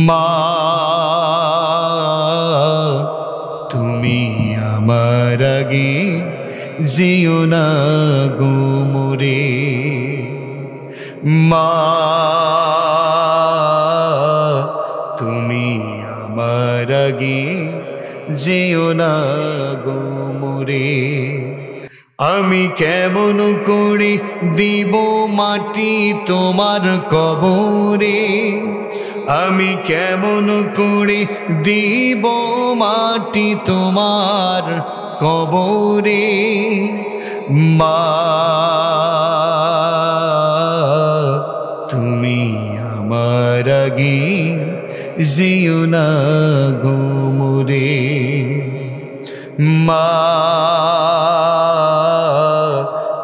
মা তুমি আমার আগে যেও না গো মোরে মা তুমি আমার আগে যেও না গো মোরে আমি কেমন করে দিব মাটি তোমার কবরে আমি কেমন করে দিব মাটি তোমার কবরে মা তুমি আমার আগে যেও না গো মোরে মা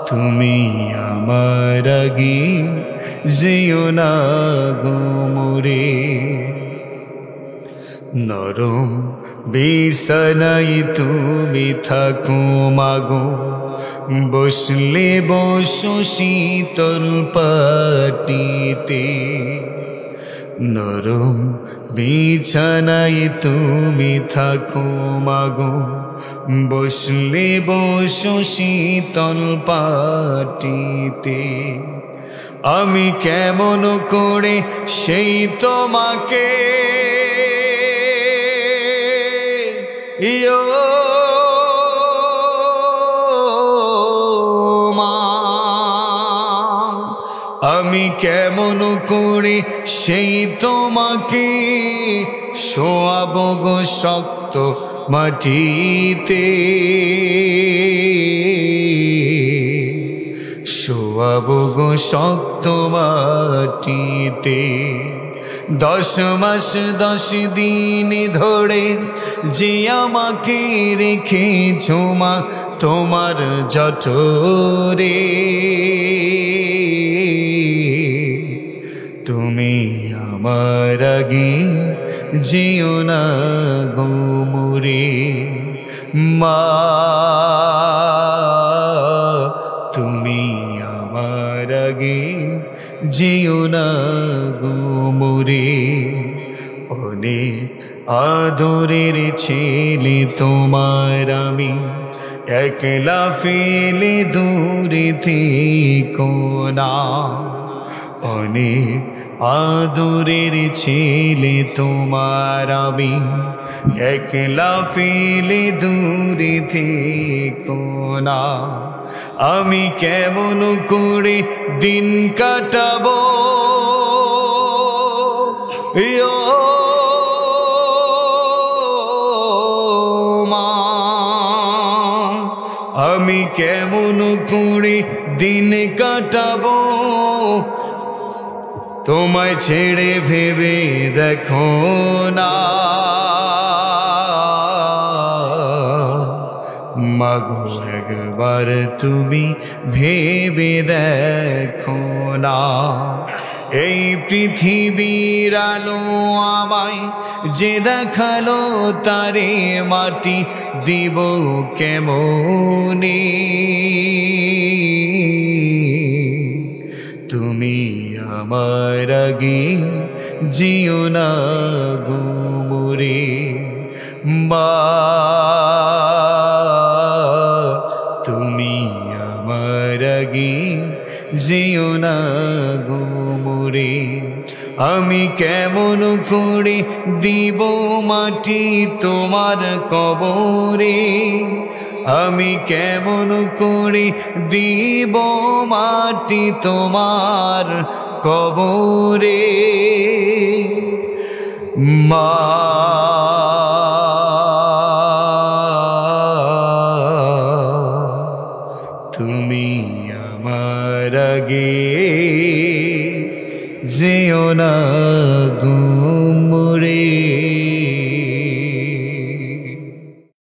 তুমি আমার আগে যেও না গো মোরে নরম বিছানায় তুমি থাকো মাগো বসলে বসো শীতল পাটিতে নরম বিছানায় তুমি থাকো মাগো বসলে বসো শীতল পাটিতে আমি কেমন করে সেই তোমাকে মা আমি কেমন করে সেই তোমাকে শোয়াব গো শক্ত মাটিতে শোয়াব গো শক্ত মাটিতে 10 মাস 10 দিন ধরে যে আমাকে রেখেছো মা তোমার জঠরে তুমি আমার আগে যেও না গো মোরে মা তুমি আমার আগে যেও না গো মোরে অনেক আদরের ছেলে তোমার আমি একলা ফেলে দূরে থেকো না অনেক আদরের ছেলে তোমার আমি একলা ফেলে দূরে থেকো না আমি কেমন করে দিন কাটাবো মা আমি কেমন করে দিন কাটাবো তোমায় ছেড়ে ভেবে দেখো না মাগো একবার তুমি ভেবে দেখো না এই পৃথিবীর আলো আমায় যে দেখালো তারে মাটি দিব কেমনে তুমি আমার আগে যেও না গো মোরে মা তুমি আমার আগে যেও না গো মোরে আমি কেমন করে দিব মাটি তোমার কবরে আমি কেমন করে দিব মাটি তোমার কবরে মা তুমি আমার আগে যেও না গো মোরে।